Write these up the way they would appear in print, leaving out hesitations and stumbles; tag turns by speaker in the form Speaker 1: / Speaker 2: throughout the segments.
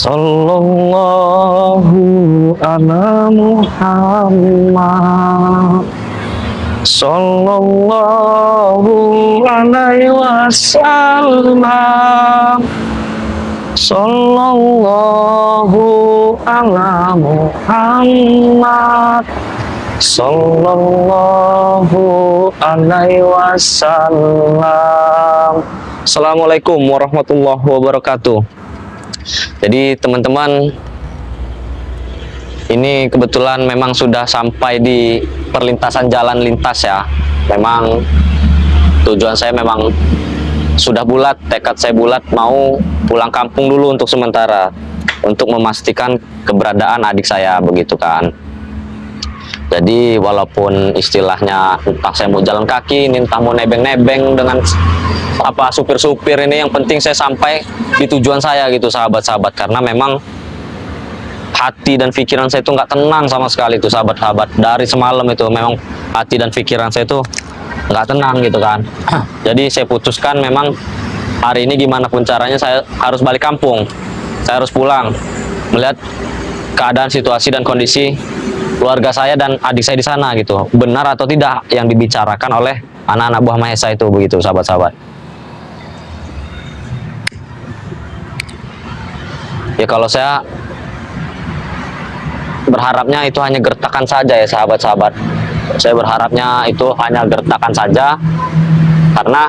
Speaker 1: Sallallahu ala Muhammad. Sallallahu alaihi wasallam. Sallallahu ala Muhammad. Sallallahu alaihi wasallam. Assalamualaikum warahmatullahi wabarakatuh. Jadi teman-teman, ini kebetulan memang sudah sampai di perlintasan jalan lintas ya. Memang tujuan saya memang sudah bulat, tekad saya bulat mau pulang kampung dulu untuk sementara, untuk memastikan keberadaan adik saya begitu kan. Jadi walaupun istilahnya entah saya mau jalan kaki, entah mau nebeng-nebeng dengan apa supir-supir ini, yang penting saya sampai di tujuan saya gitu sahabat-sahabat, karena memang hati dan pikiran saya itu nggak tenang sama sekali itu sahabat-sahabat. Dari semalam itu memang hati dan pikiran saya itu nggak tenang gitu kan. Jadi saya putuskan memang hari ini gimana pun caranya saya harus balik kampung, saya harus pulang melihat keadaan, situasi dan kondisi keluarga saya dan adik saya di sana gitu, benar atau tidak yang dibicarakan oleh anak-anak buah Mahesa itu begitu sahabat-sahabat. Ya kalau saya berharapnya itu hanya gertakan saja ya sahabat-sahabat. Saya berharapnya itu hanya gertakan saja, karena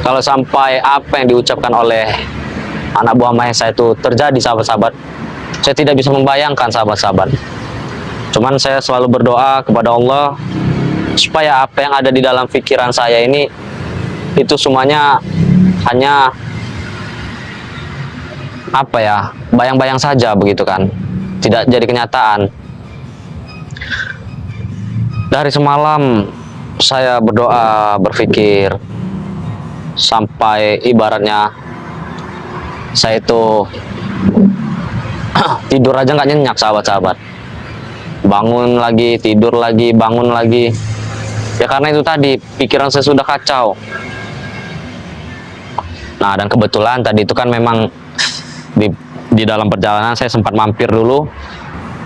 Speaker 1: kalau sampai apa yang diucapkan oleh anak buah Mahesa itu terjadi sahabat-sahabat, saya tidak bisa membayangkan sahabat-sahabat. Cuman saya selalu berdoa kepada Allah supaya apa yang ada di dalam pikiran saya ini itu semuanya hanya apa ya, bayang-bayang saja begitu kan, tidak jadi kenyataan. Dari semalam saya berdoa, berpikir sampai ibaratnya saya itu tidur aja nggak nyenyak sahabat-sahabat. Bangun lagi, tidur lagi, bangun lagi. Ya karena itu tadi, pikiran saya sudah kacau. Nah, dan kebetulan tadi itu kan memang di dalam perjalanan saya sempat mampir dulu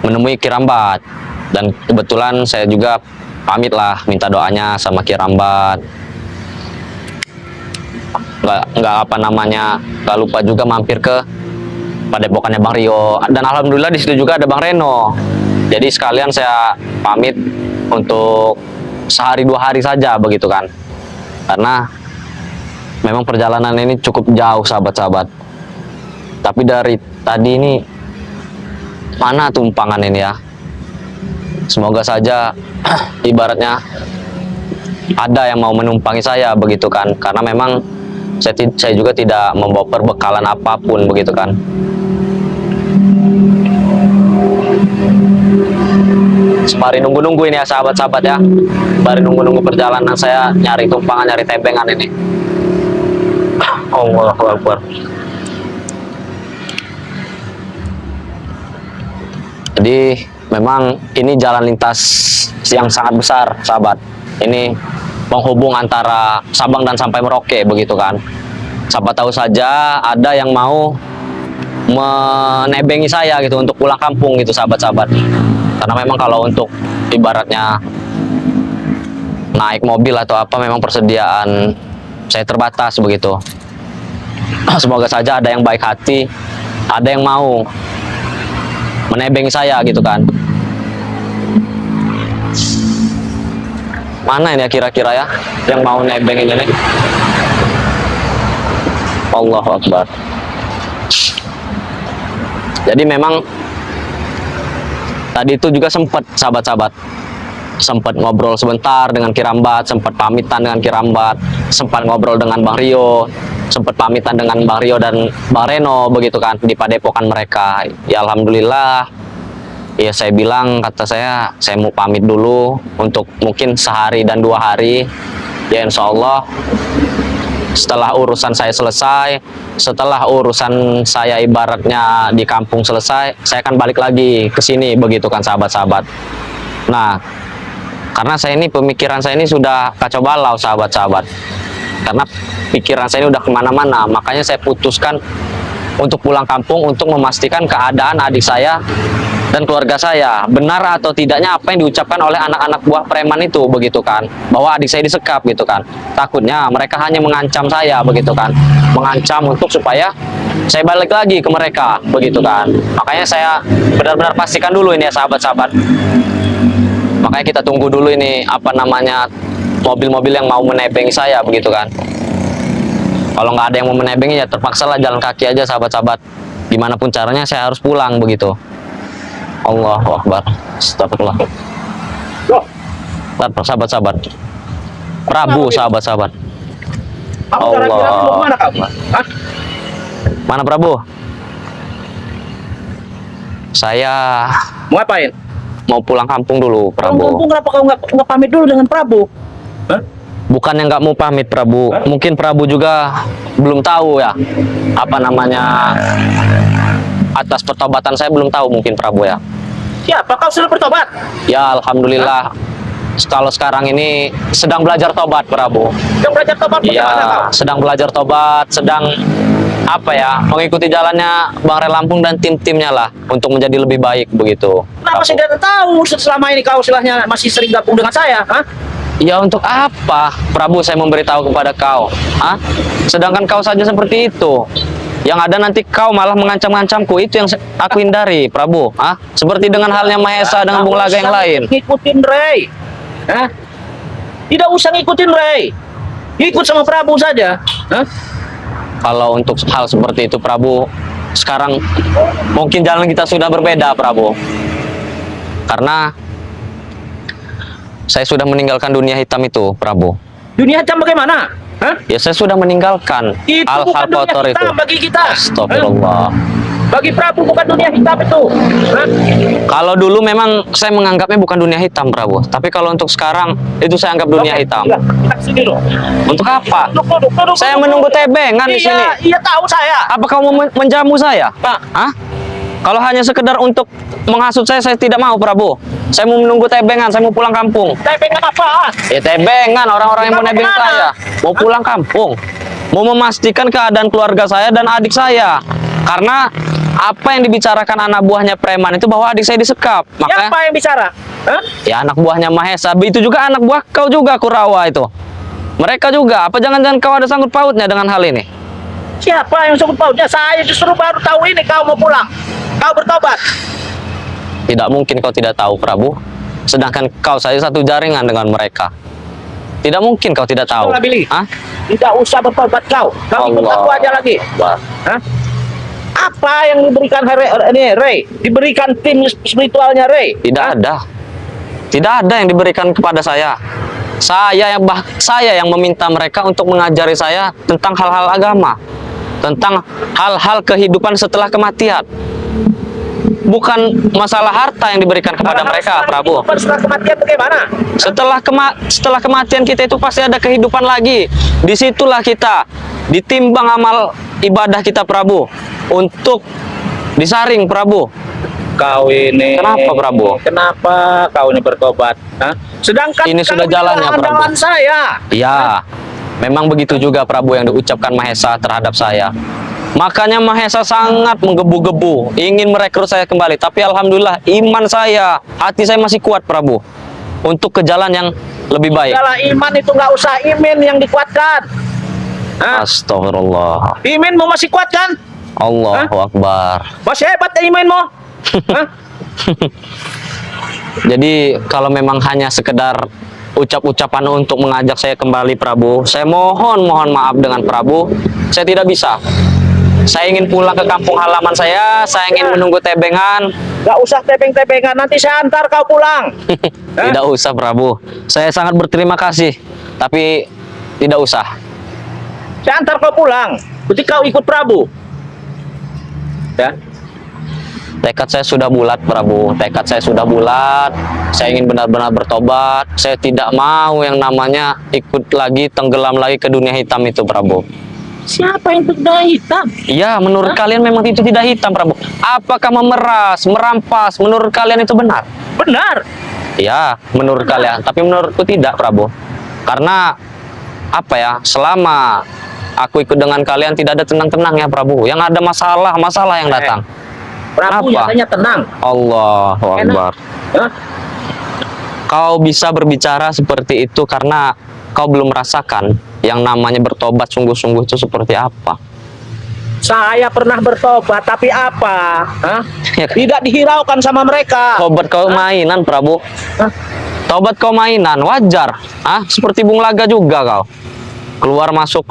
Speaker 1: menemui Kirambat. Dan kebetulan saya juga pamit lah, minta doanya sama Kirambat. Nggak apa namanya, nggak lupa juga mampir ke padepokannya Bang Rio. Dan alhamdulillah di situ juga ada Bang Reno. Jadi sekalian saya pamit untuk sehari 2 hari saja begitu kan, karena memang perjalanan ini cukup jauh sahabat-sahabat. Tapi dari tadi ini mana tumpangan ini ya, semoga saja ibaratnya ada yang mau menumpangi saya begitu kan, karena memang saya juga tidak membawa perbekalan apapun begitu kan. Sembari nunggu-nunggu ini ya sahabat-sahabat ya, sembari nunggu-nunggu perjalanan saya nyari tumpangan, nyari tebengan ini. Allahu Akbar. Jadi memang ini jalan lintas yang sangat besar sahabat. Ini penghubung antara Sabang dan sampai Merauke begitu kan. Siapa tahu saja ada yang mau menebengi saya gitu untuk pulang kampung gitu sahabat-sahabat. Karena memang kalau untuk ibaratnya naik mobil atau apa, memang persediaan saya terbatas begitu. Semoga saja ada yang baik hati, ada yang mau menebengi saya gitu kan. Mana ini ya kira-kira ya yang mau nebengin ini? Allahu Akbar. Jadi memang tadi itu juga sempat sahabat-sahabat, sempat ngobrol sebentar dengan Kirambat, sempat pamitan dengan Kirambat, sempat ngobrol dengan Bang Rio, sempat pamitan dengan Bang Rio dan Bang Reno begitu kan di padepokan mereka. Ya alhamdulillah, ya saya bilang, kata saya mau pamit dulu untuk mungkin sehari dan 2 hari. Ya insya Allah setelah urusan saya selesai, setelah urusan saya ibaratnya di kampung selesai, saya akan balik lagi ke sini begitu kan sahabat-sahabat. Nah, karena saya ini pemikiran saya ini sudah kacau balau sahabat-sahabat, karena pikiran saya ini udah kemana-mana, makanya saya putuskan untuk pulang kampung untuk memastikan keadaan adik saya dan keluarga saya, benar atau tidaknya apa yang diucapkan oleh anak-anak buah preman itu, begitu kan, bahwa adik saya disekap gitu kan. Takutnya mereka hanya mengancam saya, begitu kan, mengancam untuk supaya saya balik lagi ke mereka, begitu kan. Makanya saya benar-benar pastikan dulu ini ya sahabat-sahabat. Makanya kita tunggu dulu ini apa namanya mobil-mobil yang mau menebeng saya, begitu kan. Kalau nggak ada yang mau menebengnya ya terpaksalah jalan kaki aja sahabat-sahabat. Gimana pun caranya saya harus pulang, begitu. Allahu Akbar. Astagfirullah. Sahabat-sahabat. Prabu, sahabat-sahabat. Allah. Mana Prabu? Saya
Speaker 2: mau ngapain?
Speaker 1: Mau pulang kampung dulu, Prabu.
Speaker 2: Pulang kampung kenapa kau nggak pamit dulu dengan Prabu? Hah?
Speaker 1: Bukan yang nggak mau pamit, Prabu.
Speaker 2: Hah?
Speaker 1: Mungkin Prabu juga belum tahu ya apa namanya atas pertobatan saya, belum tahu mungkin Prabu ya.
Speaker 2: Siapa kau sudah bertobat?
Speaker 1: Ya alhamdulillah. Kalau sekarang ini sedang belajar tobat, Prabu.
Speaker 2: Sedang belajar tobat bagaimana kau?
Speaker 1: Iya, sedang belajar tobat, sedang apa ya, mengikuti jalannya Bang Re Lampung dan tim-timnya lah untuk menjadi lebih baik, begitu.
Speaker 2: Kenapa
Speaker 1: Prabu.
Speaker 2: saya tidak tahu selama ini kau istilahnya masih sering gabung dengan saya? Hah?
Speaker 1: Ya untuk apa, Prabu, saya memberitahu kepada kau? Hah? Sedangkan kau saja seperti itu. Yang ada nanti kau malah mengancam-ngancamku, itu yang aku hindari, Prabu. Hah? Seperti dengan halnya Mahesa dengan Bung Laga yang lain.
Speaker 2: Ngikutin Ray. Hah? Tidak usah ngikutin Ray. Ikut sama Prabu saja. Hah?
Speaker 1: Kalau untuk hal seperti itu, Prabu, sekarang mungkin jalan kita sudah berbeda, Prabu. Karena saya sudah meninggalkan dunia hitam itu, Prabu.
Speaker 2: Dunia hitam bagaimana? Hah?
Speaker 1: Ya saya sudah meninggalkan
Speaker 2: Itu
Speaker 1: hal-hal
Speaker 2: bukan dunia
Speaker 1: kotor itu.
Speaker 2: hitam bagi kita.
Speaker 1: Astagfirullah.
Speaker 2: Bagi Prabu bukan dunia hitam itu. Hah?
Speaker 1: Kalau dulu memang saya menganggapnya bukan dunia hitam, Prabu. Tapi kalau untuk sekarang itu saya anggap dunia
Speaker 2: Oke,
Speaker 1: hitam.
Speaker 2: iya, kita sini loh.
Speaker 1: Untuk apa?
Speaker 2: Duduk,
Speaker 1: Saya
Speaker 2: duduk.
Speaker 1: menunggu tebengan di sini.
Speaker 2: Iya tahu saya.
Speaker 1: Apa kau mau menjamu saya?
Speaker 2: Pak.
Speaker 1: Hah? Kalau hanya sekedar untuk menghasut saya tidak mau, Prabu. Saya mau menunggu tebengan, saya mau pulang kampung.
Speaker 2: Tebengan apa?
Speaker 1: Ya tebengan, orang-orang yang mau nebeng
Speaker 2: Kemana?
Speaker 1: saya. Mau pulang kampung. Mau memastikan keadaan keluarga saya dan adik saya. Karena apa yang dibicarakan anak buahnya preman itu bahwa adik saya disekap. Makanya
Speaker 2: Siapa yang bicara? Hah?
Speaker 1: ya anak buahnya Mahesa, itu juga anak buah kau juga, Kurawa itu. Mereka juga, apa jangan-jangan kau ada sangkut pautnya dengan hal ini?
Speaker 2: Siapa yang sangkut pautnya? Saya justru baru tahu ini kau mau pulang. Kau bertobat.
Speaker 1: Tidak mungkin kau tidak tahu, Prabu. Sedangkan kau saja satu jaringan dengan mereka. Tidak mungkin kau tidak tahu.
Speaker 2: Sudah, Billy.
Speaker 1: Hah?
Speaker 2: Tidak usah bertobat kau. Kau ikut
Speaker 1: Allah.
Speaker 2: aku aja lagi.
Speaker 1: Wah.
Speaker 2: Hah? Apa yang diberikan Ray? Diberikan tim spiritualnya Ray?
Speaker 1: Tidak
Speaker 2: Hah?
Speaker 1: ada. Tidak ada yang diberikan kepada saya. Saya yang meminta mereka untuk mengajari saya tentang hal-hal agama, tentang hal-hal kehidupan setelah kematian. Bukan masalah harta yang diberikan kepada mereka, Prabu.
Speaker 2: Setelah kematian bagaimana?
Speaker 1: Setelah kematian kita itu pasti ada kehidupan lagi. Disitulah kita ditimbang amal ibadah kita, Prabu, untuk disaring, Prabu.
Speaker 2: Kau ini.
Speaker 1: Kenapa, Prabu?
Speaker 2: Kenapa kau ini bertobat? Hah? Sedangkan
Speaker 1: Ini
Speaker 2: kau
Speaker 1: sudah jalannya,
Speaker 2: adalah
Speaker 1: Prabu.
Speaker 2: andalan saya.
Speaker 1: Ya, memang begitu juga, Prabu, yang diucapkan Mahesa terhadap saya. Makanya Mahesa sangat menggebu-gebu, ingin merekrut saya kembali. Tapi alhamdulillah, iman saya, hati saya masih kuat, Prabu, untuk ke jalan yang lebih baik.
Speaker 2: Kalau iman itu nggak usah imin yang dikuatkan. Hah?
Speaker 1: Astagfirullah.
Speaker 2: Iminmu masih kuat kan?
Speaker 1: Allahu Akbar.
Speaker 2: Masih hebat ya iminmu. Hah?
Speaker 1: Jadi kalau memang hanya sekedar ucap-ucapan untuk mengajak saya kembali, Prabu, saya mohon maaf dengan Prabu, saya tidak bisa. Saya ingin pulang ke kampung halaman saya ingin menunggu tebengan.
Speaker 2: Nggak usah tebeng-tebengan, nanti saya antar kau pulang. Hah?
Speaker 1: Tidak usah, Prabu. Saya sangat berterima kasih, tapi tidak usah.
Speaker 2: Saya antar kau pulang. Berarti kau ikut Prabu. Ya.
Speaker 1: Tekad saya sudah bulat, Prabu. Tekad saya sudah bulat. Saya ingin benar-benar bertobat. Saya tidak mau yang namanya ikut lagi, tenggelam lagi ke dunia hitam itu, Prabu.
Speaker 2: Siapa yang berdarah hitam?
Speaker 1: Ya, menurut kalian memang itu tidak hitam, Prabu. Apakah memeras, merampas, menurut kalian itu benar?
Speaker 2: Benar.
Speaker 1: Ya, menurut kalian. Tapi menurutku tidak, Prabu. Karena apa ya? Selama aku ikut dengan kalian tidak ada tenang-tenang ya Prabu. Yang ada masalah yang datang.
Speaker 2: Prabu
Speaker 1: Kenapa?
Speaker 2: katanya tenang.
Speaker 1: Allahu Akbar.
Speaker 2: Hah?
Speaker 1: Kau bisa berbicara seperti itu karena kau belum merasakan yang namanya bertobat sungguh-sungguh itu seperti apa.
Speaker 2: Saya pernah bertobat, tapi apa? Hah?
Speaker 1: Ya,
Speaker 2: Tidak dihiraukan sama mereka.
Speaker 1: tobat kau mainan Prabu.
Speaker 2: Hah?
Speaker 1: Tobat kau mainan, wajar. Seperti Bung Laga juga kau. Keluar masuk.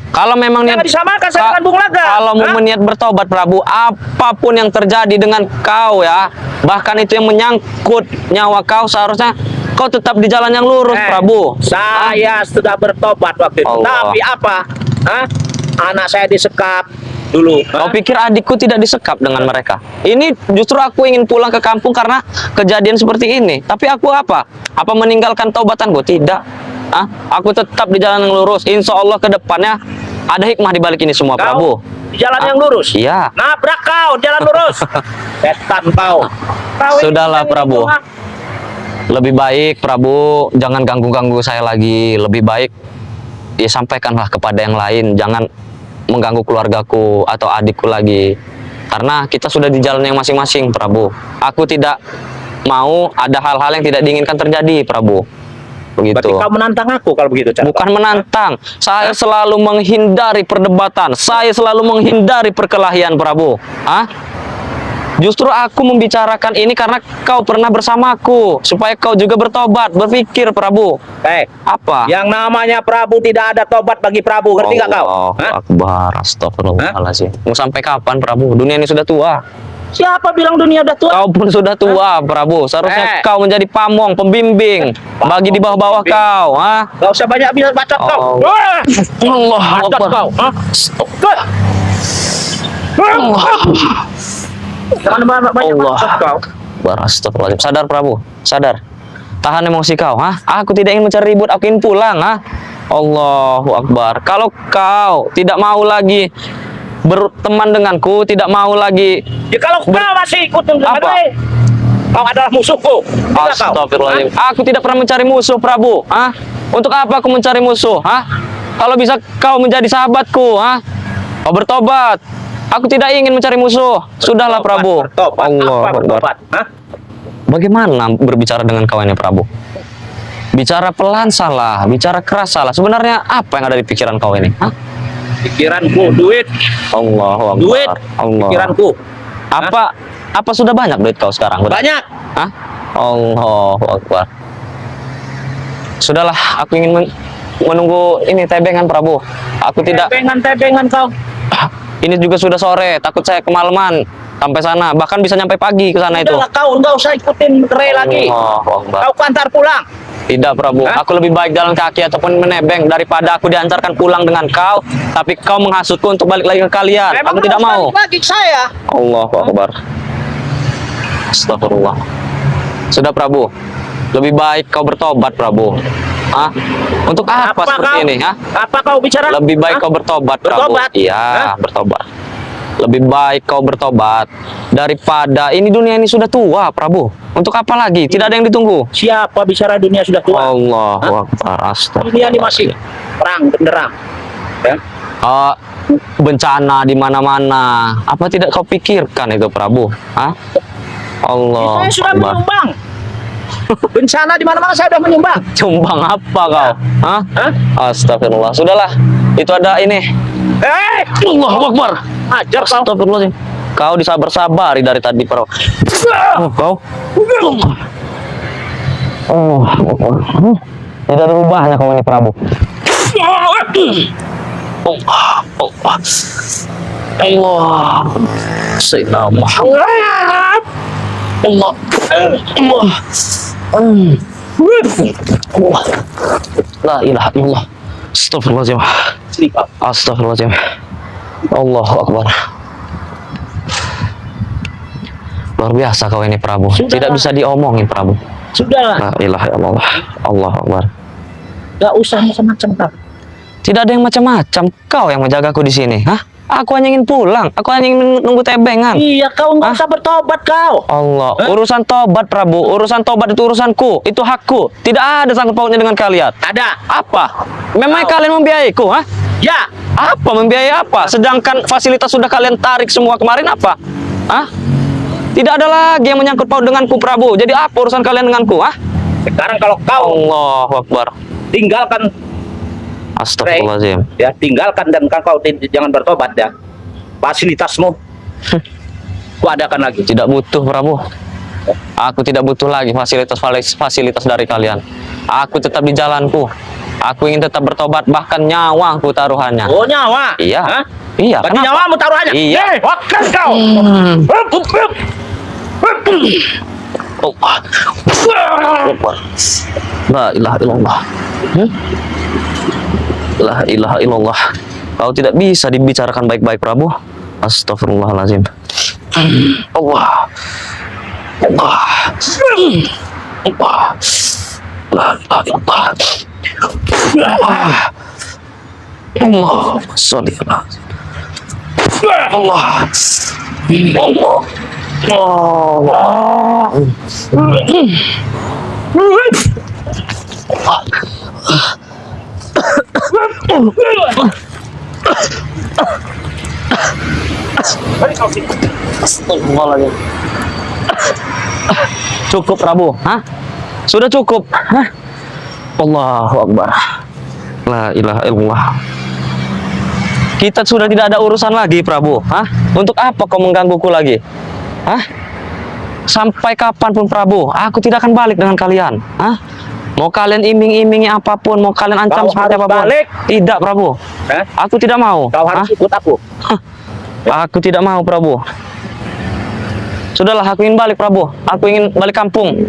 Speaker 1: Kalau memang
Speaker 2: Jangan disamakan saya dengan Bung Laga.
Speaker 1: Kalau mau
Speaker 2: Hah?
Speaker 1: niat bertobat Prabu, apapun yang terjadi dengan kau ya, bahkan itu yang menyangkut nyawa kau, seharusnya kau tetap di jalan yang lurus Prabu.
Speaker 2: Saya sudah bertobat waktu itu.
Speaker 1: Allah.
Speaker 2: Tapi apa? Hah? Anak saya disekap dulu.
Speaker 1: Kau pikir adikku tidak disekap dengan mereka? Ini justru aku ingin pulang ke kampung karena kejadian seperti ini. Tapi aku apa? Apa meninggalkan taubatanku? Tidak. Aku tetap di jalan yang lurus. Insya Allah ke depannya ada hikmah di balik ini semua, Prabu.
Speaker 2: Di jalan yang lurus.
Speaker 1: Iya.
Speaker 2: Nabrak kau jalan lurus. Setan kau.
Speaker 1: Sudahlah, Prabu. Lebih baik Prabu jangan ganggu-ganggu saya lagi. Lebih baik ya sampaikanlah kepada yang lain. Jangan mengganggu keluargaku atau adikku lagi. Karena kita sudah di jalan yang masing-masing, Prabu. Aku tidak mau ada hal-hal yang tidak diinginkan terjadi, Prabu. Begitu.
Speaker 2: Berarti kau menantang aku kalau begitu, cara.
Speaker 1: Bukan menantang. Saya selalu menghindari perdebatan. Saya selalu menghindari perkelahian, Prabu. Justru aku membicarakan ini karena kau pernah bersamaku, supaya kau juga bertobat, berpikir, Prabu. Apa?
Speaker 2: Yang namanya Prabu tidak ada tobat bagi Prabu, ngerti nggak kau?
Speaker 1: Allahu Akbar, astagfirullahaladzim. Mau sampai kapan, Prabu? Dunia ini sudah tua.
Speaker 2: Siapa bilang dunia udah tua?
Speaker 1: Kau pun sudah tua, Prabu. Seharusnya kau menjadi pamong, pembimbing bagi di bawah-bawah kau.
Speaker 2: Gak usah banyak bilang bacot kau.
Speaker 1: Allah
Speaker 2: Bacot
Speaker 1: Akbar.
Speaker 2: kau. Jangan banyak bacot kau.
Speaker 1: Astagfirullahaladzim. Sadar, Prabu. Sadar. Tahan emosi kau. Aku tidak ingin mencari ribut. Aku ingin pulang. Allahu Akbar. Kalau kau tidak mau lagi berteman denganku, tidak mau lagi.
Speaker 2: Ya kalau kau masih ikut dengan
Speaker 1: Apa?
Speaker 2: gue, kau adalah musuhku.
Speaker 1: Astagfirullahaladzim. Aku tidak pernah mencari musuh, Prabu. Untuk apa aku mencari musuh? Kalau bisa kau menjadi sahabatku, kau bertobat. Aku tidak ingin mencari musuh. Sudahlah, Prabu.
Speaker 2: Allah Akbar.
Speaker 1: Bagaimana berbicara dengan kau ini, Prabu? Bicara pelan salah, bicara keras salah. Sebenarnya apa yang ada di pikiran kau ini?
Speaker 2: Pikiranku duit.
Speaker 1: Allahu Akbar.
Speaker 2: Duit.
Speaker 1: Allah.
Speaker 2: Pikiranku.
Speaker 1: Apa sudah banyak duit kau sekarang?
Speaker 2: Banyak.
Speaker 1: Allahu Akbar. Sudahlah, aku ingin menunggu ini tebengan, Prabu. Aku tidak.
Speaker 2: Tebengan kau.
Speaker 1: Ini juga sudah sore, takut saya kemalaman sampai sana. Bahkan bisa nyampe pagi ke sana itu.
Speaker 2: Udahlah kau, nggak usah ikutin Ray lagi.
Speaker 1: Allahu Akbar.
Speaker 2: Kau kantar pulang.
Speaker 1: Tidak, Prabu. Aku lebih baik jalan kaki ataupun menebeng daripada aku diantarkan pulang dengan kau, tapi kau menghasutku untuk balik lagi ke kalian. Aku tidak mau.
Speaker 2: Bagi saya.
Speaker 1: Allahu Akbar. Astagfirullah. Sudah, Prabu. Lebih baik kau bertobat, Prabu. Untuk apa seperti ini?
Speaker 2: Apa kau bicara?
Speaker 1: Lebih baik kau bertobat, Prabu.
Speaker 2: Bertobat?
Speaker 1: Iya, bertobat. Lebih baik kau bertobat daripada ini dunia ini sudah tua, Prabu. Untuk apa lagi? Tidak ada yang ditunggu.
Speaker 2: Siapa bicara dunia sudah tua?
Speaker 1: Allahu Akbar.
Speaker 2: Dunia ini masih perang benderang.
Speaker 1: Bencana di mana-mana. Apa tidak kau pikirkan itu, Prabu? Allah.
Speaker 2: Saya sudah menyumbang. Bencana di mana-mana saya sudah menyumbang.
Speaker 1: Cumbang apa kau? Astagfirullah. Sudahlah. Itu ada ini. Allahu Akbar.
Speaker 2: Ajar kau.
Speaker 1: Astagfirullahaladzim. Kau disabar-sabari dari tadi, Prabu. Kau. Tidak ada rubahnya kau ini, Prabu. Allah. Sayyidina Muhammad. Allah. La ilaha illallah. Astagfirullahaladzim. Astagfirullahaladzim. Allahu Akbar. Luar biasa kau ini, Prabu. Tidak bisa diomongin, Prabu.
Speaker 2: Sudahlah.
Speaker 1: La ilaha illallah. Allahu Akbar.
Speaker 2: Gak usah macam-macam kau.
Speaker 1: Tidak ada yang macam-macam. Kau yang menjagaku di sini, Aku hanya ingin pulang. Aku hanya ingin nunggu tebengan.
Speaker 2: Iya, kau nggak usah bertobat kau.
Speaker 1: Allah, urusan tobat Prabu, urusan tobat itu urusanku, itu hakku. Tidak ada sangkut pautnya dengan kalian.
Speaker 2: Ada.
Speaker 1: Apa? Memang kalian membiayaiku, ha?
Speaker 2: Ya.
Speaker 1: Apa membiayai apa? Sedangkan fasilitas sudah kalian tarik semua kemarin apa? Hah? Tidak ada lagi yang menyangkut paut denganku Prabu. Jadi apa urusan kalian denganku, ha?
Speaker 2: Sekarang kalau kau
Speaker 1: Allahu Akbar.
Speaker 2: tinggalkan,
Speaker 1: Astagfirullahaladzim.
Speaker 2: ya tinggalkan dan kau jangan bertobat ya. Fasilitasmu, ku adakan lagi.
Speaker 1: Tidak butuh Prabu. Aku tidak butuh lagi fasilitas dari kalian. Aku tetap di jalanku. Aku ingin tetap bertobat, bahkan nyawaku taruhannya.
Speaker 2: Oh, nyawa?
Speaker 1: Iya.
Speaker 2: Hah?
Speaker 1: Iya.
Speaker 2: Berarti
Speaker 1: Kenapa?
Speaker 2: nyawamu taruhannya?
Speaker 1: Iya.
Speaker 2: Wakas kau.
Speaker 1: La ilaha illallah. La ilaha illallah. Kau tidak bisa dibicarakan baik-baik Prabu. Astagfirullahaladzim. Allah. Allah. Allah. La ilaha illallah. Allah. Sholli ala Allah. Allah. Astagfirullahaladzim. Cukup Prabu, hah? Sudah cukup, hah? Allahu Akbar. La ilaha illallah. Kita sudah tidak ada urusan lagi Prabu, hah? Untuk apa kau menggangguku lagi? Hah? Sampai kapanpun Prabu, aku tidak akan balik dengan kalian, hah? Mau kalian iming-imingi apapun, mau kalian ancam
Speaker 2: Kau
Speaker 1: seperti
Speaker 2: harus
Speaker 1: apapun.
Speaker 2: balik.
Speaker 1: Tidak Prabu.
Speaker 2: Hah?
Speaker 1: Aku tidak mau.
Speaker 2: Kau harus
Speaker 1: Hah?
Speaker 2: ikut aku.
Speaker 1: Aku tidak mau Prabu. Sudahlah, aku ingin balik Prabu. Aku ingin balik kampung.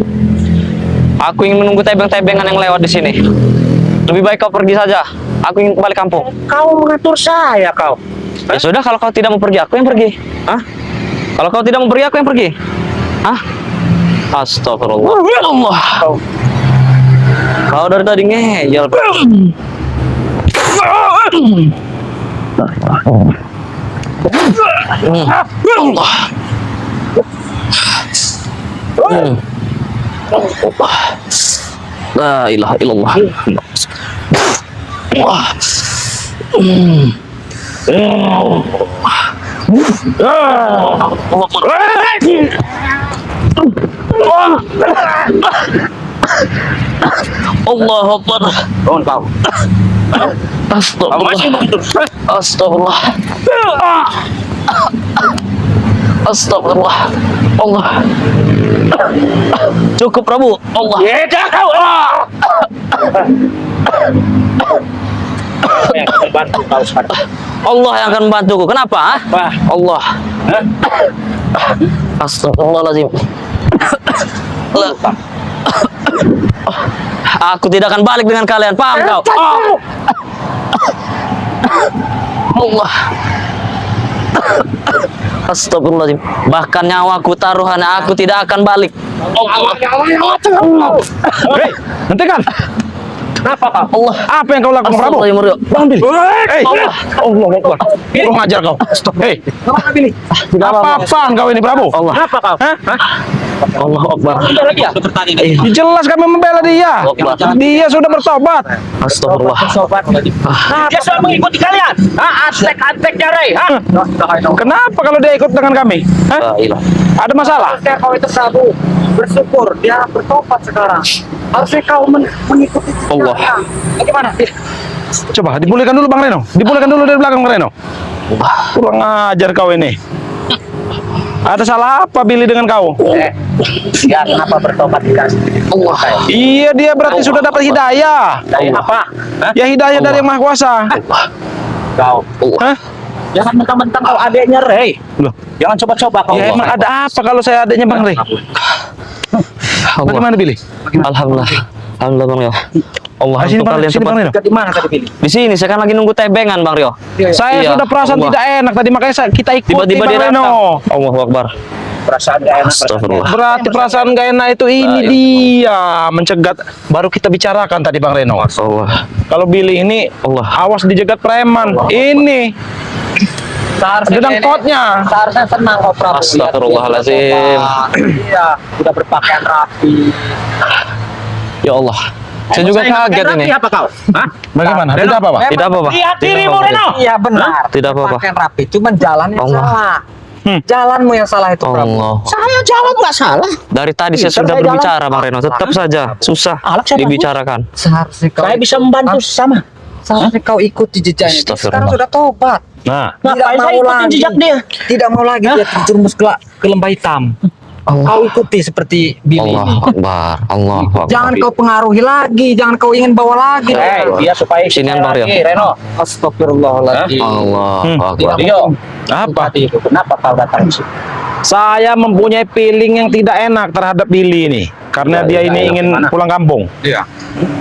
Speaker 1: Aku ingin menunggu tebeng-tebengan yang lewat di sini. Lebih baik kau pergi saja. Aku ingin balik kampung.
Speaker 2: Kau mengatur saya kau.
Speaker 1: Ya sudah, kalau kau tidak mau pergi, aku yang pergi. Hah? Kalau kau tidak mau pergi, aku yang pergi. Hah? Astagfirullah. Allah. Kau dari tadi ngeyel. Allah. La ilaha illallah. Wah. Allahu Akbar.
Speaker 2: Bangun kau. Kau masih
Speaker 1: Astagfirullah.
Speaker 2: begitu.
Speaker 1: Astagfirullah. Astagfirullah. Allah. Cukup Prabu. Allah.
Speaker 2: Ya, kau. Yang akan bantu kau sekarang.
Speaker 1: Allah yang akan membantuku. Kenapa? Ah?
Speaker 2: Wah.
Speaker 1: Allah.
Speaker 2: Hah?
Speaker 1: Astagfirullahaladzim. Aku tidak akan balik dengan kalian. Paham kau? Allah. Astagfirullahaladzim. Bahkan nyawaku taruhannya, aku tidak akan balik.
Speaker 3: Hei, hentikan.
Speaker 2: Kenapa kau?
Speaker 1: Allah.
Speaker 3: Apa yang kau lakukan, Prabu?
Speaker 1: Astagfirullahaladzim.
Speaker 3: Bang Bil. Hei,
Speaker 1: Allah.
Speaker 3: Allah Akbar. Kurang ajar kau. Stop. Hei,
Speaker 2: Kenapa pilih?
Speaker 3: apa-apaan kau ini, Prabu?
Speaker 1: Allah.
Speaker 2: Kenapa kau?
Speaker 3: Hah?
Speaker 1: Allah Akbar.
Speaker 2: Udah lagi ya?
Speaker 1: Iya.
Speaker 3: Jelas kami membela dia. Dia sudah bertobat.
Speaker 1: Astagfirullah.
Speaker 2: Dia sudah mengikuti kalian. Antek-anteknya Rey.
Speaker 3: Kenapa kalau dia ikut dengan kami? Hah?
Speaker 1: La ilaha.
Speaker 3: Ada masalah?
Speaker 4: Harusnya kau itu Prabu bersyukur dia bertobat sekarang. Harusnya kau mengikuti
Speaker 1: Allah.
Speaker 4: jejaknya. Bagaimana?
Speaker 3: Coba dipulihkan dulu, Bang Reno. Dipulihkan dulu dari belakang, Bang Reno. Kurang ajar kau ini. Ada salah apa Billy dengan kau?
Speaker 2: Ya, kenapa bertobat dikasih?
Speaker 1: Allah.
Speaker 3: Iya, dia berarti sudah dapat hidayah.
Speaker 2: Dari apa? Hah?
Speaker 3: Ya hidayah dari Yang Maha Kuasa.
Speaker 2: Kau.
Speaker 3: Hah?
Speaker 2: Jangan mentang-mentang kau adeknya Rey.
Speaker 3: Loh,
Speaker 2: Jangan coba-coba kau.
Speaker 3: ya emang ada apa kalau saya adiknya Bang Rey?
Speaker 1: Allah.
Speaker 3: Bagaimana Billy?
Speaker 1: Alhamdulillah. Alhamdulillah Bang Rio. Allah
Speaker 3: Sini
Speaker 1: untuk
Speaker 3: Bang,
Speaker 1: kalian
Speaker 3: sini Bang
Speaker 1: cepat.
Speaker 3: Reno.
Speaker 2: Di mana tadi pilih?
Speaker 1: Di sini saya kan lagi nunggu tebengan Bang Rio.
Speaker 3: Saya
Speaker 1: Iya,
Speaker 3: sudah perasaan
Speaker 1: Allah.
Speaker 3: tidak enak tadi, makanya kita ikuti
Speaker 1: Tiba-tiba
Speaker 3: Bang
Speaker 1: dia
Speaker 3: Reno.
Speaker 1: datang. Allahu Akbar.
Speaker 2: Perasaan gak enak.
Speaker 1: Astagfirullah.
Speaker 3: Berarti perasaan gak enak itu ini dia mencegat. Baru kita bicarakan tadi Bang Reno.
Speaker 1: Allah.
Speaker 3: Kalau Billy ini
Speaker 1: Allah.
Speaker 3: awas dijegat preman. Ini Ada dangkotnya.
Speaker 4: Seharusnya senang kau Prabu.
Speaker 1: Astagfirullahaladzim.
Speaker 4: Iya, udah berpakaian rapi.
Speaker 1: Ya Allah. Saya juga kaget ini.
Speaker 2: Rapi apa kau? Hah?
Speaker 3: Bagaimana? Tidak apa, Pak?
Speaker 1: Tidak apa-apa.
Speaker 2: Lihat
Speaker 1: Tidak
Speaker 2: dirimu,
Speaker 1: apa-apa.
Speaker 2: Reno.
Speaker 4: Iya benar.
Speaker 1: Tidak apa-apa.
Speaker 4: Berpakaian rapi, cuman jalan yang
Speaker 1: Allah.
Speaker 4: salah. Jalanmu yang salah itu Prabu.
Speaker 1: Allah.
Speaker 2: Saya jalan nggak salah.
Speaker 1: Dari tadi saya
Speaker 2: Pintar
Speaker 1: sudah
Speaker 2: saya
Speaker 1: berbicara, Bang Reno. Tetap saja susah
Speaker 2: Alak saya
Speaker 1: dibicarakan.
Speaker 4: Seharusnya kau
Speaker 2: Saya bisa membantu sama.
Speaker 4: seharusnya kau ikuti jejaknya. Dia sekarang sudah tobat.
Speaker 3: Nah,
Speaker 2: Ngapain saya ikutin jejak dia?
Speaker 4: Tidak mau lagi dia terjerumus ke lembah hitam. Kau ikuti seperti Billy
Speaker 1: Allah
Speaker 4: ini.
Speaker 1: Akbar. Allah Akbar.
Speaker 4: Jangan kau pengaruhi lagi, jangan kau ingin bawa lagi.
Speaker 2: Dia supaya
Speaker 1: Sinian, Bang Rio.
Speaker 2: Reno.
Speaker 4: Astagfirullahaladzim.
Speaker 1: Allah Akbar.
Speaker 2: Rio,
Speaker 3: apa?
Speaker 2: itu kenapa kau datang di sini?
Speaker 3: Saya mempunyai feeling yang tidak enak terhadap Billy ini. Karena dia ini ingin pulang kampung.
Speaker 4: Iya.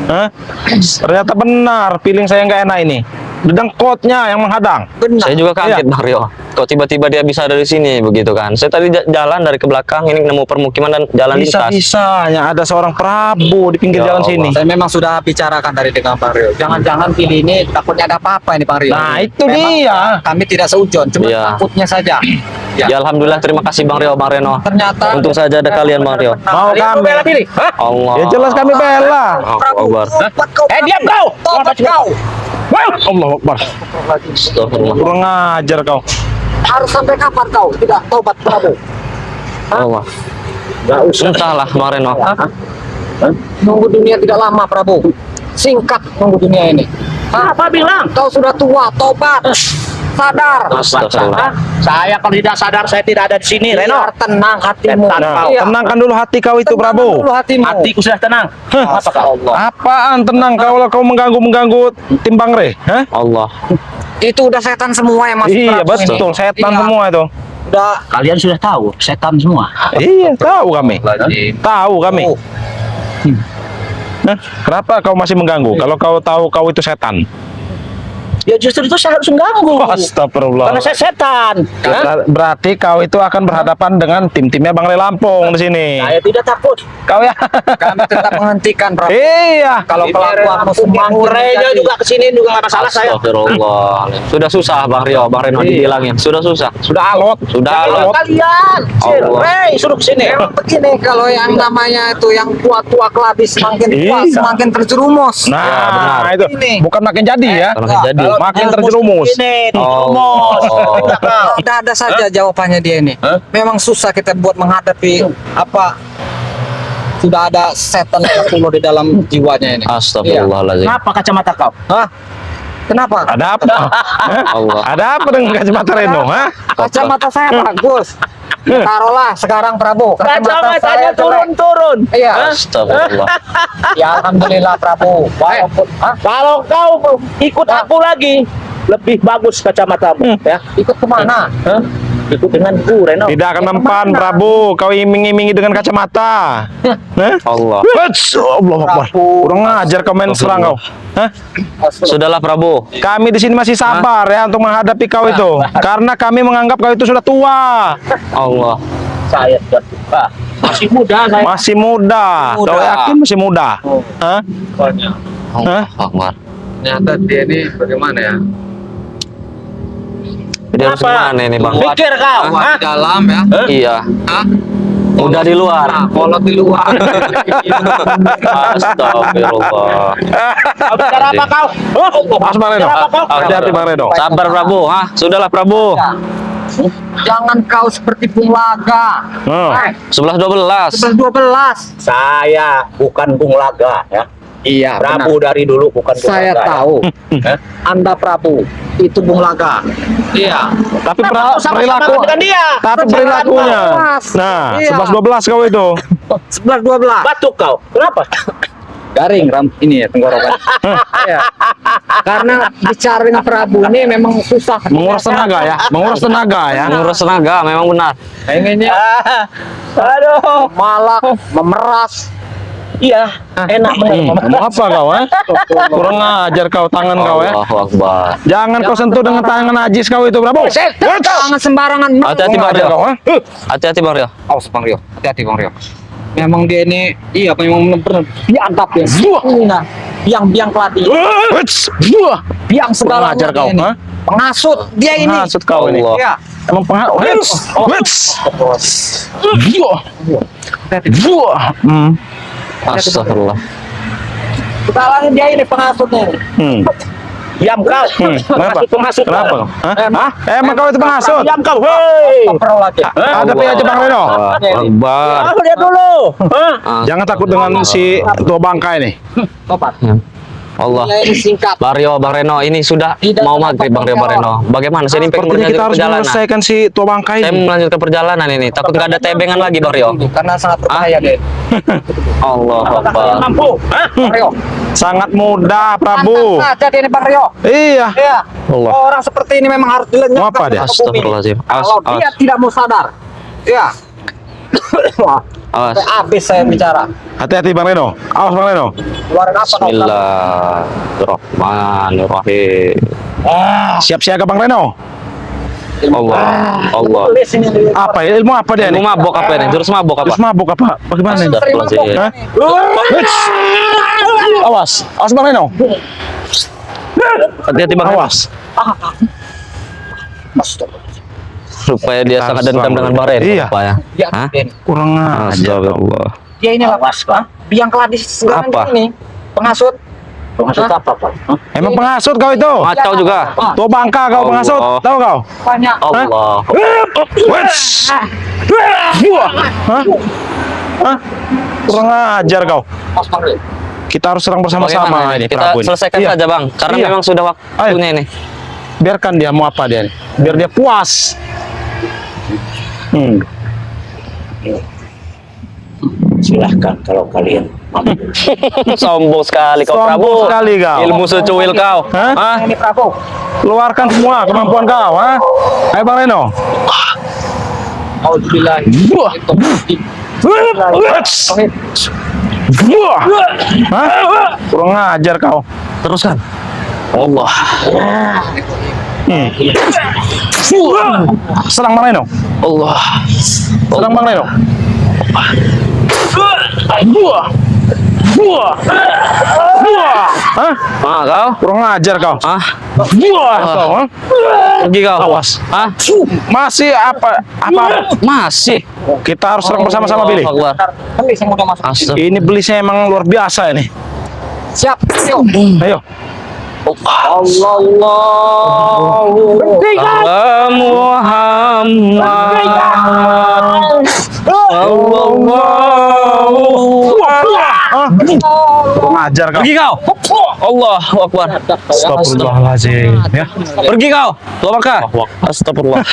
Speaker 3: Hah? Ternyata benar feeling saya nggak enak ini. Dangkotnya yang menghadang.
Speaker 4: Benar.
Speaker 1: Saya juga kaget,
Speaker 3: Iya.
Speaker 1: Bang Rio. Kok tiba-tiba dia bisa dari sini begitu kan? Saya tadi jalan dari ke belakang ini nemu permukiman dan jalan lintas.
Speaker 3: Bisa-bisanya ada seorang Prabu di pinggir
Speaker 1: Ya
Speaker 3: jalan
Speaker 1: Allah.
Speaker 3: sini.
Speaker 4: Saya memang sudah bicarakan tadi dengan Bang Rio. Jangan-jangan pilih ini takutnya ada apa-apa ini Bang Rio.
Speaker 3: Nah, itu
Speaker 4: Memang
Speaker 3: dia.
Speaker 4: Kami tidak seujon, cuma
Speaker 1: Iya.
Speaker 4: takutnya saja.
Speaker 1: Ya alhamdulillah, terima kasih Bang Rio, Bang Reno.
Speaker 4: Ternyata
Speaker 1: Untung saja ada kalian, Bang Rio.
Speaker 3: Mau
Speaker 2: Kalian
Speaker 3: kami.
Speaker 2: bela diri? Hah?
Speaker 1: Allah.
Speaker 3: Ya jelas kami bela.
Speaker 1: Allahu Akbar.
Speaker 4: tobat kau.
Speaker 2: Diam kau!
Speaker 4: Tobat kau.
Speaker 3: Allah Akbar.
Speaker 1: Astagfirullah.
Speaker 3: Kurang ajar kau.
Speaker 4: Harus sampai kapan kau tidak tobat Prabu?
Speaker 1: Allah.
Speaker 2: Nggak usah.
Speaker 1: Entahlah, Bang Reno.
Speaker 4: Nunggu dunia tidak lama Prabu. Singkat nunggu dunia ini.
Speaker 2: Apa bilang?
Speaker 4: Kau sudah tua, tobat. Sadar.
Speaker 1: Astagfirullah.
Speaker 2: Saya kalau tidak sadar saya tidak ada di sini, Reno.
Speaker 4: Biar tenang hatimu.
Speaker 2: Setan
Speaker 3: Nah,
Speaker 2: kau.
Speaker 4: Iya.
Speaker 3: tenangkan dulu hati kau itu,
Speaker 4: Tenangkan
Speaker 3: Prabu.
Speaker 4: dulu hatimu.
Speaker 2: Hatiku sudah tenang. Apa kau?
Speaker 3: Apaan tenang kalau kau mengganggu tim Bang Re? Hah?
Speaker 1: Allah.
Speaker 4: Itu udah setan semua yang masuk
Speaker 3: Iya,
Speaker 4: Prabu ini.
Speaker 3: betul. Setan
Speaker 4: Iya.
Speaker 3: semua itu.
Speaker 4: Udah.
Speaker 2: Kalian sudah tahu setan semua.
Speaker 3: Iya, tahu kami. Tahu kami.
Speaker 4: Oh.
Speaker 3: Hah? Kenapa kau masih mengganggu? Kalau kau tahu kau itu setan.
Speaker 2: Ya justru itu saya harus mengganggu.
Speaker 3: Astagfirullah.
Speaker 2: Karena saya setan. Hah?
Speaker 3: Berarti kau itu akan berhadapan dengan tim-timnya Bang Re Lampung di sini.
Speaker 2: Saya tidak takut.
Speaker 3: Kau ya.
Speaker 4: Kami tetap menghentikan Prabu.
Speaker 3: Iya.
Speaker 4: Kalau kelakuanmu semakin
Speaker 2: Urainya
Speaker 4: menjadi-
Speaker 2: juga kesini juga nggak masalah saya.
Speaker 1: Astagfirullah. Sudah susah, Bang Rio, Bang Reno dibilangin. Sudah susah.
Speaker 3: Sudah alot.
Speaker 1: Sudah
Speaker 2: Kalau
Speaker 1: alot.
Speaker 2: kalian,
Speaker 1: Allah.
Speaker 2: Rey suruh kesini.
Speaker 4: Memang begini kalau yang namanya itu yang tua-tua kelabis semakin tua
Speaker 3: Iya.
Speaker 4: semakin terjerumus.
Speaker 3: Nah,
Speaker 1: Ya, benar.
Speaker 3: itu
Speaker 4: Ini.
Speaker 3: bukan makin jadi ya.
Speaker 1: Kalau nggak jadi.
Speaker 3: Makin terjerumus.
Speaker 2: Ini,
Speaker 1: Oh.
Speaker 2: terjerumus.
Speaker 4: Tidak ada saja jawabannya dia ini. Memang susah kita buat menghadapi apa sudah ada setan yang puluh di dalam jiwanya ini.
Speaker 1: Astagfirullahaladzim.
Speaker 2: Kenapa kacamata kau?
Speaker 4: Hah? Kenapa?
Speaker 3: Ada apa? Hah?
Speaker 1: Allah.
Speaker 3: Ada apa dengan kacamata Reno? Hah?
Speaker 4: Kacamata saya bagus. Taruhlah sekarang Prabu.
Speaker 2: Kacamatanya
Speaker 4: saya jelek.
Speaker 2: turun-turun.
Speaker 4: Iya.
Speaker 1: Astagfirullah.
Speaker 4: Ya alhamdulillah Prabu. Walaupun
Speaker 2: Kalau kau ikut aku lagi, lebih bagus kacamatamu. Ya,
Speaker 4: ikut kemana?
Speaker 2: Hah? Ikut denganku, Reno.
Speaker 3: Tidak akan mempan, Prabu. Kau iming-imingi dengan kacamata. Hah?
Speaker 1: Allah.
Speaker 3: Huts, Allah Akbar. Kurang ajar kau main serang kau. Hah?
Speaker 1: Sudahlah, Prabu.
Speaker 3: Kami di sini masih sabar ya untuk menghadapi kau itu. Karena kami menganggap kau itu sudah tua.
Speaker 1: Allah.
Speaker 2: Saya sudah tua. Masih muda saya.
Speaker 3: Masih muda.
Speaker 4: Muda.
Speaker 3: Kau yakin masih muda? Hah?
Speaker 1: Allah Akbar.
Speaker 4: Ternyata dia ini bagaimana ya?
Speaker 1: Jadi harus gimana ini, Bang?
Speaker 2: Pikir kau,
Speaker 4: Wah,
Speaker 2: hah?
Speaker 4: di dalam ya.
Speaker 1: Iya.
Speaker 4: Hah?
Speaker 1: Udah di luar.
Speaker 4: Kolot di luar.
Speaker 1: Astagfirullah.
Speaker 2: Kau bicara apa kau?
Speaker 3: Mas Bang Reno.
Speaker 2: Bicara apa kau?
Speaker 3: Hati-hati Bang Reno.
Speaker 1: Sabar, Prabu. Hah? Sudahlah, Prabu.
Speaker 4: Jangan kau seperti Bung Laga.
Speaker 3: Oh.
Speaker 1: 11-12.
Speaker 4: 11-12.
Speaker 2: Saya bukan Bung Laga, ya.
Speaker 4: Iya,
Speaker 2: Prabu dari dulu bukan Bung
Speaker 4: Saya
Speaker 2: Laga.
Speaker 4: tahu.
Speaker 2: Hah?
Speaker 4: Anda Prabu. Itu Bung Laga. Iya.
Speaker 3: Tapi
Speaker 2: Kenapa kau sama-sama
Speaker 3: perilaku
Speaker 2: dengan dia?
Speaker 3: tapi perilakunya. Nah,
Speaker 4: Iya.
Speaker 3: 11-12 kau itu.
Speaker 4: 11-12.
Speaker 2: Batuk kau. Kenapa?
Speaker 4: Garing ini ya tenggorokan. Iya. Karena bicara dengan Prabu ini memang susah.
Speaker 3: Menguras tenaga ya. Menguras tenaga ya.
Speaker 1: Menguras tenaga, memang benar.
Speaker 4: Pengennya
Speaker 2: Aduh.
Speaker 4: malak, memeras.
Speaker 2: Iya, enak benar.
Speaker 3: Mau apa kau ya? Kurang ajar kau tangan kau ya.
Speaker 1: Allahu Akbar.
Speaker 3: Jangan kau sentuh dengan tangan najis kau itu, Prabu.
Speaker 4: Jangan sembarangan.
Speaker 1: Hati-hati, Bang Rio.
Speaker 3: Kau, ha?
Speaker 1: Hati-hati, Bang Rio.
Speaker 4: Awas Bang Rio. Hati-hati Bang Rio. Memang dia ini iya memang benar diantap ya. Nah, biang-biang pelatih.
Speaker 3: Huts, buah.
Speaker 4: Biang
Speaker 3: Kurang
Speaker 4: segala
Speaker 3: ajar kau, ha?
Speaker 4: Penghasut dia ini.
Speaker 3: Penghasut kau ini.
Speaker 1: Allah.
Speaker 4: Iya.
Speaker 3: Emang penghasut.
Speaker 1: Astagfirullah.
Speaker 4: Salahnya dia ini penghasutnya.
Speaker 2: Diam kau.
Speaker 3: Kenapa?
Speaker 2: Penghasut.
Speaker 3: Kenapa? Hah? Emang kau itu penghasut?
Speaker 2: Diam kau. Hei.
Speaker 4: Astagfirullahaladzim.
Speaker 3: Hadapi aja Bang Reno.
Speaker 1: Akbar.
Speaker 2: Aku lihat dulu.
Speaker 3: Jangan takut dengan si tua bangka ini.
Speaker 4: Tobat.
Speaker 1: Allah.
Speaker 4: Dia ini singkat.
Speaker 1: Bang Rio, Bang Reno, ini sudah
Speaker 4: Tidak
Speaker 1: mau
Speaker 4: ada
Speaker 1: maghrib Bang Rio, Bang Reno. Bagaimana? Saya ini pengen
Speaker 3: Sepertinya kita
Speaker 1: melanjutkan
Speaker 3: harus
Speaker 1: perjalanan.
Speaker 3: menyelesaikan si tua bangka
Speaker 1: Saya
Speaker 3: ini.
Speaker 1: melanjutkan perjalanan ini. Takut nggak ada tebengan lagi Bang Rio.
Speaker 4: Karena sangat berbahaya deh.
Speaker 1: Allah Akbar.
Speaker 2: Mampu.
Speaker 4: Bang Rio.
Speaker 3: Sangat mudah, Prabu.
Speaker 4: Pantas saja dia ini Bang Rio.
Speaker 3: Iya.
Speaker 4: Iya.
Speaker 3: Allah.
Speaker 4: Orang seperti ini memang harus dilenyapkan.
Speaker 3: Mau apa dia?
Speaker 4: ke bumi.
Speaker 1: Astagfirullahaladzim. Awas,
Speaker 4: Kalau
Speaker 1: awas.
Speaker 4: dia tidak mau sadar. Iya. Wah,
Speaker 1: Awas.
Speaker 4: sampai habis saya bicara.
Speaker 3: Hati-hati Bang Reno. Awas Bang Reno.
Speaker 4: Keluarin apa kau?
Speaker 1: Bismillahirrahmanirrahim.
Speaker 3: Siap siaga Bang Reno.
Speaker 1: Allah. Allah.
Speaker 4: Tulis ini di luar.
Speaker 3: Apa ya? Ilmu apa dia
Speaker 1: Ilmu
Speaker 3: nih?
Speaker 1: mabok apa ini? Jurus mabok apa?
Speaker 3: Terus mabuk apa? Bagaimana ini?
Speaker 4: Sering mabuk
Speaker 1: Astagfirullahaladzim.
Speaker 3: Hah?
Speaker 4: ini.
Speaker 3: Awas. Awas Bang Reno.
Speaker 1: Hati-hati Bang Reno.
Speaker 3: Awas.
Speaker 4: Astagfirullah.
Speaker 1: Supaya dia sangat dendam dengan Bang Reno.
Speaker 3: Iya.
Speaker 1: Supaya.
Speaker 4: Dia,
Speaker 1: Hah?
Speaker 4: dia ini.
Speaker 3: Kurang ajar.
Speaker 1: Astagfirullah.
Speaker 4: Dia ini lah Mas, biang keladi sekarang
Speaker 1: Apa?
Speaker 4: ini. Penghasut.
Speaker 2: Penghasut apa, Pak?
Speaker 3: Emang penghasut kau itu?
Speaker 1: Ngacau juga.
Speaker 3: Tua bangka kau
Speaker 1: Allah.
Speaker 3: penghasut. Tahu kau?
Speaker 4: Banyak.
Speaker 1: Allah.
Speaker 3: Wes. Hah? Hah? Kurang ajar kau.
Speaker 4: Mas Bang Rio.
Speaker 3: Kita harus serang bersama-sama
Speaker 1: Bagaimana
Speaker 3: ini
Speaker 1: Kita
Speaker 3: Prabu ini.
Speaker 1: selesaikan
Speaker 3: Iya.
Speaker 1: saja Bang. Karena
Speaker 3: Iya.
Speaker 1: memang sudah waktunya ini.
Speaker 3: Biarkan dia mau apa dia nih. Biar dia puas.
Speaker 2: Silahkan kalau kalian mampu.
Speaker 1: Sombong sekali kau
Speaker 3: Sombong
Speaker 1: Prabu.
Speaker 3: sekali kau.
Speaker 1: Ilmu secuil kau.
Speaker 3: Hah?
Speaker 1: Hah?
Speaker 4: Ini Prabu.
Speaker 3: Keluarkan semua kemampuan kau, ha? Ayo Bang Reno.
Speaker 4: Alhamdulillah.
Speaker 3: Buah. Buah. Hah? Kurang ajar kau.
Speaker 1: Teruskan. Allah.
Speaker 3: Serang Bang Reno.
Speaker 1: Allah.
Speaker 3: Serang Bang Reno. Buah. Buah. Buah. Hah?
Speaker 1: Ah, kau?
Speaker 3: Kurang ajar kau.
Speaker 1: Ah,
Speaker 3: Buah kau, ha?
Speaker 1: pergi kau.
Speaker 3: Awas.
Speaker 1: Ah,
Speaker 3: Masih apa?
Speaker 1: masih.
Speaker 3: Kita harus serang bersama-sama, Billy.
Speaker 1: Allah Akbar.
Speaker 4: Beli saya udah masuk.
Speaker 1: Astagfirullah.
Speaker 3: Ini belisnya emang luar biasa ini.
Speaker 4: Siap. Rio.
Speaker 3: Ayo.
Speaker 1: Allah Muhammad.
Speaker 3: Ah, kurang ajar kau.
Speaker 1: Pergi kau. Allah Akbar.
Speaker 3: Astagfirullahaladzim. Ya.
Speaker 1: Pergi kau. Tua bangka. Astagfirullah.